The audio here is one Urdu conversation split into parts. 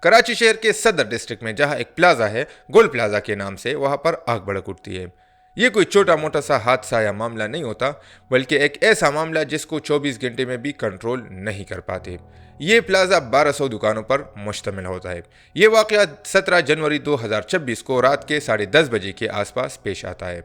کراچی شہر کے صدر ڈسٹرکٹ میں جہاں ایک پلازا ہے گول پلازا کے نام سے، وہاں پر آگ بھڑک اٹھتی ہے۔ یہ کوئی چھوٹا موٹا سا حادثہ یا معاملہ نہیں ہوتا، بلکہ ایک ایسا معاملہ جس کو 24 گھنٹے میں بھی کنٹرول نہیں کر پاتے۔ یہ پلازا 1200 دکانوں پر مشتمل ہوتا ہے۔ یہ واقعہ 17 جنوری 2026 کو رات کے 10:30 بجے کے آس پاس پیش آتا ہے۔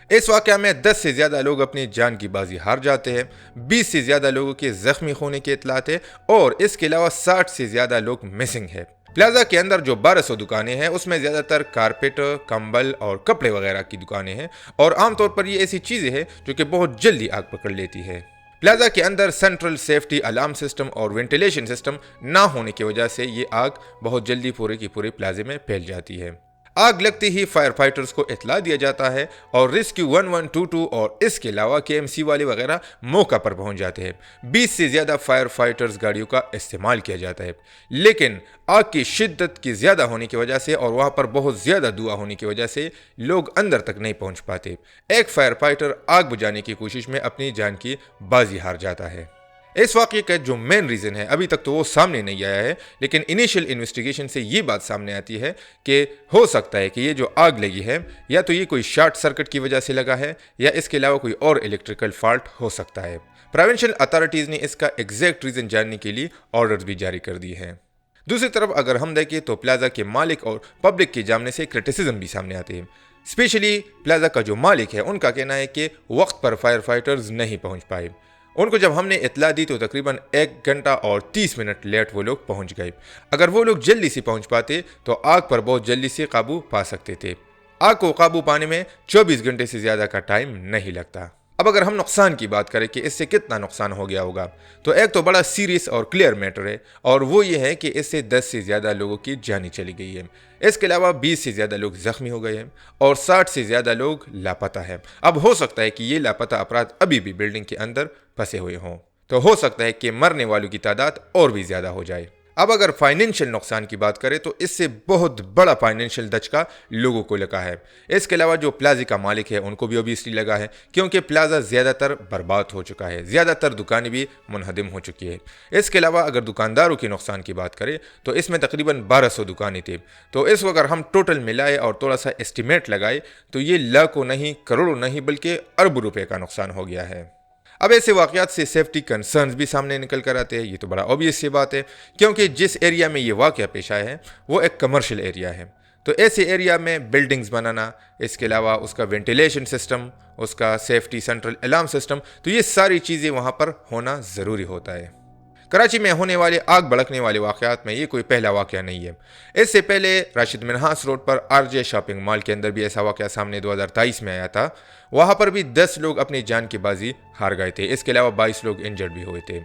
اس واقعہ میں 10 سے زیادہ لوگ اپنی جان کی بازی ہار جاتے ہیں، 20 سے زیادہ لوگوں کے زخمی ہونے کے اطلاعات ہیں، اور اس کے علاوہ 60 سے زیادہ لوگ مسنگ ہیں۔ پلازا کے اندر جو 1200 دکانیں ہیں اس میں زیادہ تر کارپیٹ، کمبل اور کپڑے وغیرہ کی دکانیں ہیں، اور عام طور پر یہ ایسی چیزیں ہیں جو کہ بہت جلدی آگ پکڑ لیتی ہے۔ پلازا کے اندر سینٹرل سیفٹی الارم سسٹم اور وینٹیلیشن سسٹم نہ ہونے کی وجہ سے یہ آگ بہت جلدی پورے کی پورے پلازے میں پھیل جاتی ہے۔ آگ لگتے ہی فائر فائٹرز کو اطلاع دیا جاتا ہے اور ریسکیو 1122 اور اس کے علاوہ KMC والے وغیرہ موقع پر پہنچ جاتے ہیں۔ 20 سے زیادہ فائر فائٹرز گاڑیوں کا استعمال کیا جاتا ہے، لیکن آگ کی شدت کی زیادہ ہونے کی وجہ سے اور وہاں پر بہت زیادہ دھواں ہونے کی وجہ سے لوگ اندر تک نہیں پہنچ پاتے۔ ایک فائر فائٹر آگ بجھانے کی کوشش میں اپنی جان کی بازی ہار جاتا ہے۔ اس واقعے کا جو مین ریزن ہے ابھی تک تو وہ سامنے نہیں آیا ہے، لیکن انیشل انویسٹیگیشن سے یہ بات سامنے آتی ہے کہ ہو سکتا ہے کہ یہ جو آگ لگی ہے یا تو یہ کوئی شارٹ سرکٹ کی وجہ سے لگا ہے یا اس کے علاوہ کوئی اور الیکٹریکل فالٹ ہو سکتا ہے۔ پریونشن اتھارٹیز نے اس کا ایگزیکٹ ریزن جاننے کے لیے آرڈرز بھی جاری کر دیے ہیں۔ دوسری طرف اگر ہم دیکھیں تو پلازا کے مالک اور پبلک کے جانب سے کرٹیسزم بھی سامنے آتے ہیں۔ اسپیشلی پلازا کا جو مالک ہے ان کا کہنا ہے کہ وقت پر فائر فائٹرز نہیں پہنچ پائے۔ ان کو جب ہم نے اطلاع دی تو تقریباً 1 گھنٹہ اور 30 منٹ لیٹ وہ لوگ پہنچ گئے۔ اگر وہ لوگ جلدی سے پہنچ پاتے تو آگ پر بہت جلدی سے قابو پا سکتے تھے۔ آگ کو قابو پانے میں 24 گھنٹے سے زیادہ کا ٹائم نہیں لگتا۔ اب اگر ہم نقصان کی بات کریں کہ اس سے کتنا نقصان ہو گیا ہوگا، تو ایک تو بڑا سیریس اور کلیئر میٹر ہے، اور وہ یہ ہے کہ اس سے 10 سے زیادہ لوگوں کی جانیں چلی گئی ہے۔ اس کے علاوہ 20 سے زیادہ لوگ زخمی ہو گئے ہیں اور 60 سے زیادہ لوگ لاپتہ ہیں۔ اب ہو سکتا ہے کہ یہ لاپتہ افراد ابھی بھی بلڈنگ کے اندر پھنسے ہوئے ہوں، تو ہو سکتا ہے کہ مرنے والوں کی تعداد اور بھی زیادہ ہو جائے۔ اب اگر فائنینشیل نقصان کی بات کریں تو اس سے بہت بڑا فائنینشیل دھچکا لوگوں کو لگا ہے۔ اس کے علاوہ جو پلازے کا مالک ہے ان کو بھی اوبیسلی لگا ہے، کیونکہ پلازا زیادہ تر برباد ہو چکا ہے، زیادہ تر دکانیں بھی منہدم ہو چکی ہے۔ اس کے علاوہ اگر دکانداروں کے نقصان کی بات کریں تو اس میں تقریباً 1200 دکانیں تھیں، تو اس وقت اگر ہم ٹوٹل ملائے اور تھوڑا سا اسٹیمیٹ لگائے تو یہ لاکھوں نہیں، کروڑوں نہیں، بلکہ اربوں روپے کا نقصان ہو گیا ہے۔ اب ایسے واقعات سے سیفٹی کنسرنز بھی سامنے نکل کر آتے ہیں۔ یہ تو بڑا اوبیس سی بات ہے، کیونکہ جس ایریا میں یہ واقعہ پیش آیا ہے وہ ایک کمرشل ایریا ہے، تو ایسے ایریا میں بلڈنگز بنانا، اس کے علاوہ اس کا وینٹیلیشن سسٹم، اس کا سیفٹی سینٹرل الارم سسٹم، تو یہ ساری چیزیں وہاں پر ہونا ضروری ہوتا ہے۔ کراچی میں ہونے والے آگ بھڑکنے والے واقعات میں یہ کوئی پہلا واقعہ نہیں ہے۔ اس سے پہلے راشد منہاس روڈ پر RJ شاپنگ مال کے اندر بھی ایسا واقعہ سامنے 2023 میں آیا تھا۔ وہاں پر بھی 10 لوگ اپنی جان کی بازی ہار گئے تھے، اس کے علاوہ 22 لوگ انجرڈ بھی ہوئے تھے۔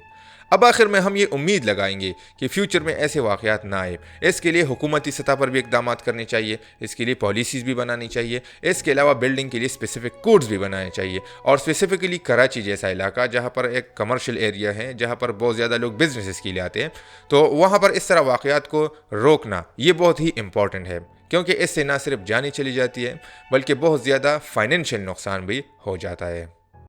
اب آخر میں ہم یہ امید لگائیں گے کہ فیوچر میں ایسے واقعات نہ آئے۔ اس کے لیے حکومتی سطح پر بھی اقدامات کرنے چاہیے، اس کے لیے پالیسیز بھی بنانی چاہیے، اس کے علاوہ بلڈنگ کے لیے اسپیسیفک کوڈز بھی بنانے چاہیے، اور اسپیسیفکلی کراچی جیسا علاقہ جہاں پر ایک کمرشل ایریا ہے، جہاں پر بہت زیادہ لوگ بزنسز کے لیے آتے ہیں، تو وہاں پر اس طرح واقعات کو روکنا یہ بہت ہی امپورٹنٹ ہے، کیونکہ اس سے نہ صرف جانیں چلی جاتی ہے بلکہ بہت زیادہ فائنینشیل نقصان بھی ہو جاتا ہے۔